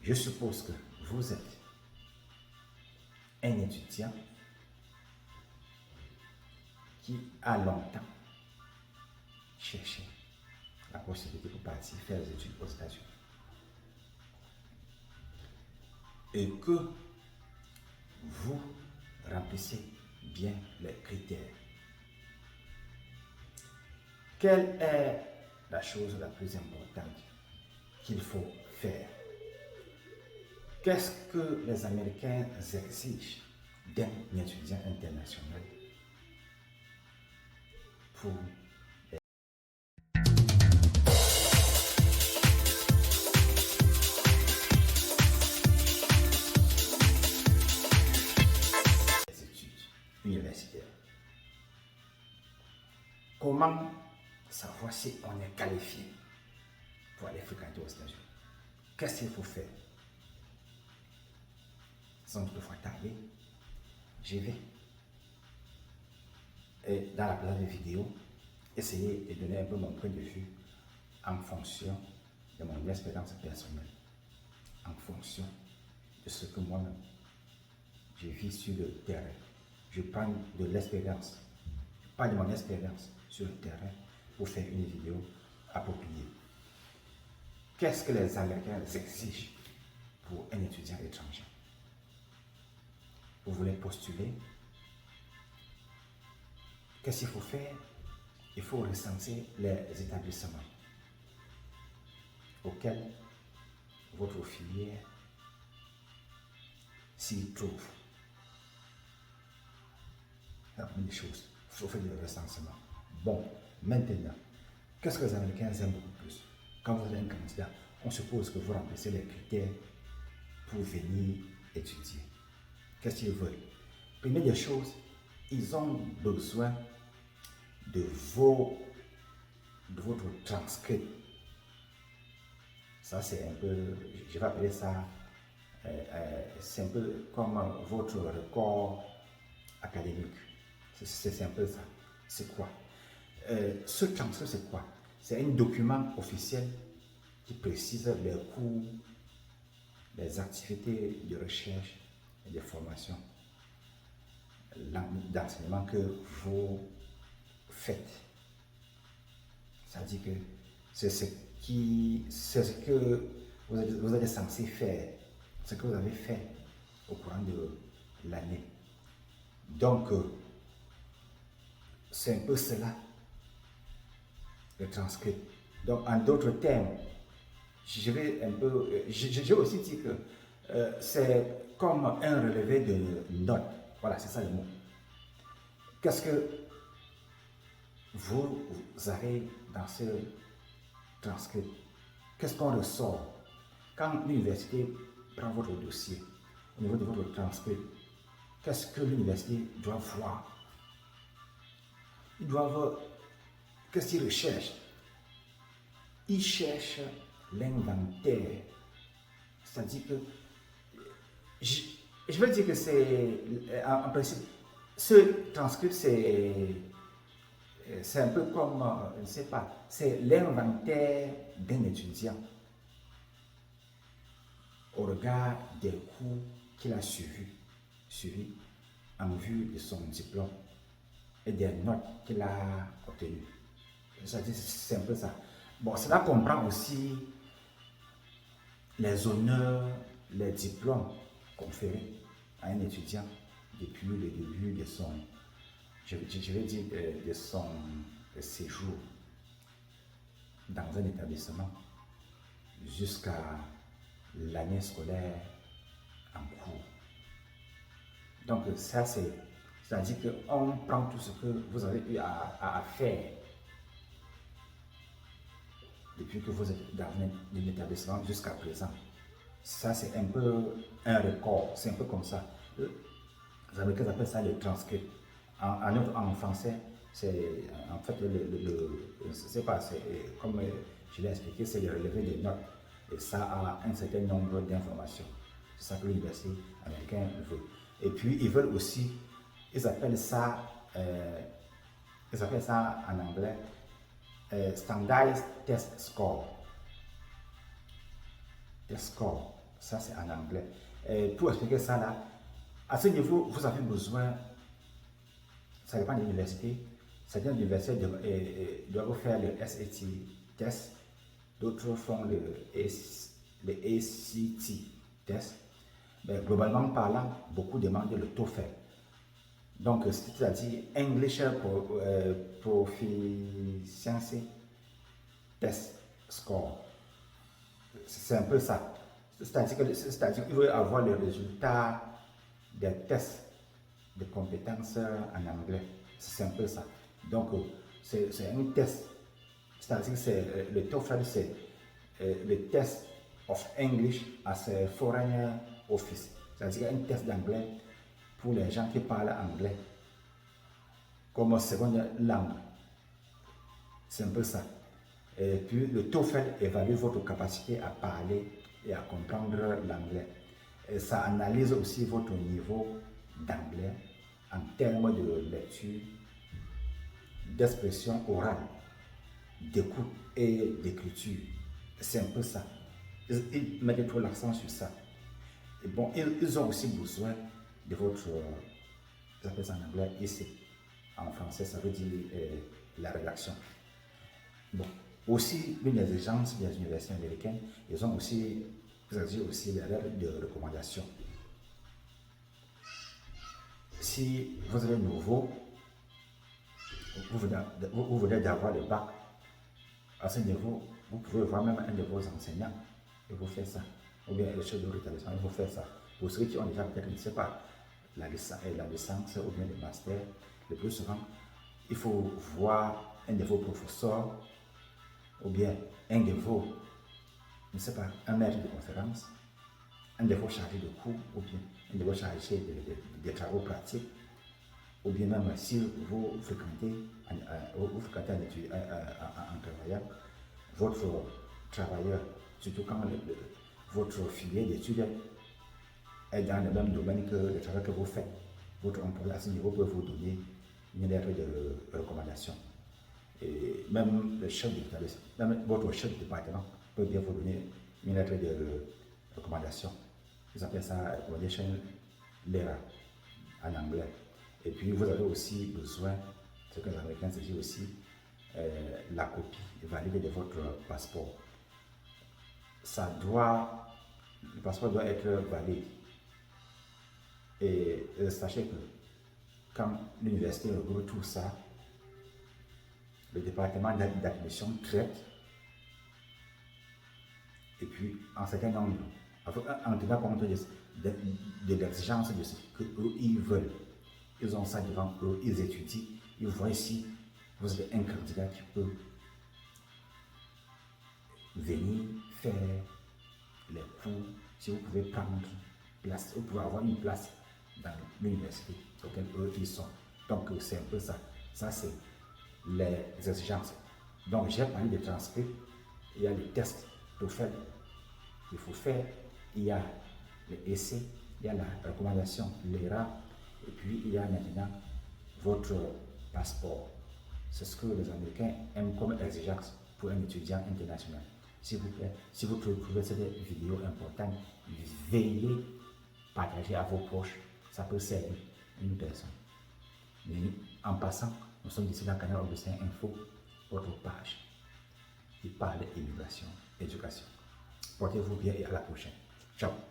Je suppose que vous êtes un étudiant qui a longtemps cherché la possibilité pour partir faire des études aux États-Unis. Et que vous remplissez bien les critères. Quelle est la chose la plus importante qu'il faut faire? Qu'est-ce que les Américains exigent d'un étudiant international pour les études universitaires? Comment savoir si on est qualifié pour aller fréquenter aux États-Unis? Qu'est-ce qu'il faut faire? Sans toutefois tarder, je vais, dans la plage de vidéo, essayer de donner un peu mon point de vue en fonction de mon expérience personnelle, en fonction de ce que moi-même je vis sur le terrain. Je prends de l'expérience, je parle de mon expérience sur le terrain pour faire une vidéo appropriée. Qu'est-ce que les Américains exigent pour un étudiant étranger? Vous voulez postuler? Qu'est-ce qu'il faut faire? Il faut recenser les établissements auxquels votre filière s'y trouve. C'est la première chose. Il faut faire du recensement. Bon, maintenant, qu'est-ce que les Américains aiment beaucoup plus? Quand vous avez un candidat, on suppose que vous remplissez les critères pour venir étudier. Qu'est-ce qu'ils veulent? Première des choses, ils ont besoin de votre transcript. Ça, c'est un peu, je vais appeler ça, c'est un peu comme votre record académique. C'est un peu ça. C'est quoi? Ce transcript, c'est quoi? C'est un document officiel qui précise les cours, les activités de recherche et de formation, d'enseignement que vous faites. Ça dit que c'est ce que vous êtes censé faire, ce que vous avez fait au courant de l'année. Donc, c'est un peu cela, le transcript. Donc, en d'autres termes, je vais aussi dire que c'est comme un relevé de notes. Voilà, c'est ça le mot. Qu'est-ce que vous avez dans ce transcript? Qu'est-ce qu'on ressort? Quand l'université prend votre dossier au niveau de votre transcript, qu'est-ce que l'université doit voir? Ils doivent, qu'est-ce qu'ils recherchent? Ils cherchent l'inventaire. C'est-à-dire que, je veux dire que c'est, en principe, ce transcript, c'est un peu comme, je ne sais pas, c'est l'inventaire d'un étudiant au regard des cours qu'il a suivis en vue de son diplôme et des notes qu'il a obtenues. C'est un peu ça. Bon, cela comprend aussi les honneurs, les diplômes conférés à un étudiant depuis le début de son, je vais dire, de son séjour dans un établissement jusqu'à l'année scolaire en cours. Donc ça, c'est-à-dire qu'on prend tout ce que vous avez eu à faire depuis que vous êtes dans un établissement jusqu'à présent. Ça, c'est un peu un record, c'est un peu comme ça. Les Américains appellent ça le transcript. En français, c'est en fait c'est pas, c'est comme je l'ai expliqué, c'est le relevé des notes. Et ça a un certain nombre d'informations. C'est ça que l'université américaine veut. Et puis, ils veulent aussi, ils appellent ça en anglais Standardized Test Score. Test Score. Ça, c'est en anglais. Et pour expliquer ça là, à ce niveau, vous avez besoin, ça dépend de l'université. Certaines universités doivent faire le SAT test, d'autres font le ACT test. Mais globalement parlant, beaucoup demandent le TOEFL. Donc, c'est-à-dire English Proficiency Test Score. C'est un peu ça. C'est-à-dire qu'il veut avoir le résultat des tests de compétences en anglais. C'est un peu ça. Donc, c'est un test. C'est-à-dire que le TOEFL, c'est le test of English as a foreign office. C'est-à-dire un test d'anglais pour les gens qui parlent anglais comme seconde langue. C'est un peu ça. Et puis le TOEFL évalue votre capacité à parler et à comprendre l'anglais. Et ça analyse aussi votre niveau d'anglais en termes de lecture, d'expression orale, d'écoute et d'écriture. C'est un peu ça. Ils mettent trop l'accent sur ça. Et bon, ils ont aussi besoin de votre, ils appellent ça en anglais, essai. En français, ça veut dire la rédaction. Bon, aussi, l'une des exigences des universités américaines, ils ont aussi, vous avez aussi les lettres de recommandation. Si vous êtes nouveau, vous venez d'avoir le bac, à ce niveau, vous pouvez voir même un de vos enseignants et vous faites ça. Ou bien le chef de l'établissement, vous faites ça. Pour ceux qui ont déjà peut-être, je ne sais pas, la licence ou bien le master, le plus souvent, il faut voir un de vos professeurs ou bien un de vos, je ne sais pas, un maître de conférence, un de vos chargés de cours ou bien un de vos chargés de travaux pratiques, ou bien même si vous fréquentez un travailleur, votre travailleur, surtout quand votre filière d'études est dans le même domaine que le travail que vous faites, votre employeur à ce niveau peut vous donner une lettre de recommandation. Et même le chef de l'établissement, même votre chef de département peut bien vous donner une lettre de recommandation. Ils appellent ça recommendation letter en anglais. Et puis vous avez aussi besoin, ce que les Américains disent aussi, la copie valide de votre passeport. Le passeport doit être valide. Et sachez que quand l'université regroupe tout ça, le département d'admission traite et puis en certain nombre, en tenant compte de l'exigence de ce qu'ils veulent. Ils ont ça devant eux, ils étudient, ils voient si vous êtes un candidat qui peut venir faire les cours, si vous pouvez prendre place, vous pouvez avoir une place dans l'université auquel eux ils sont. Donc c'est un peu ça. Ça c'est les exigences. Donc j'ai parlé des transcripts, il y a les tests TOEFL qu'il faut faire, il y a les essais, il y a la recommandation, l'ERA, et puis il y a maintenant votre passeport. C'est ce que les Américains aiment comme exigence pour un étudiant international. S'il vous plaît, si vous trouvez cette vidéo importante, veuillez partager à vos proches. Ça peut servir une personne. Mais en passant, nous sommes ici dans le canal Augustin Info, votre page qui parle d'immigration, éducation. Portez-vous bien et à la prochaine. Ciao.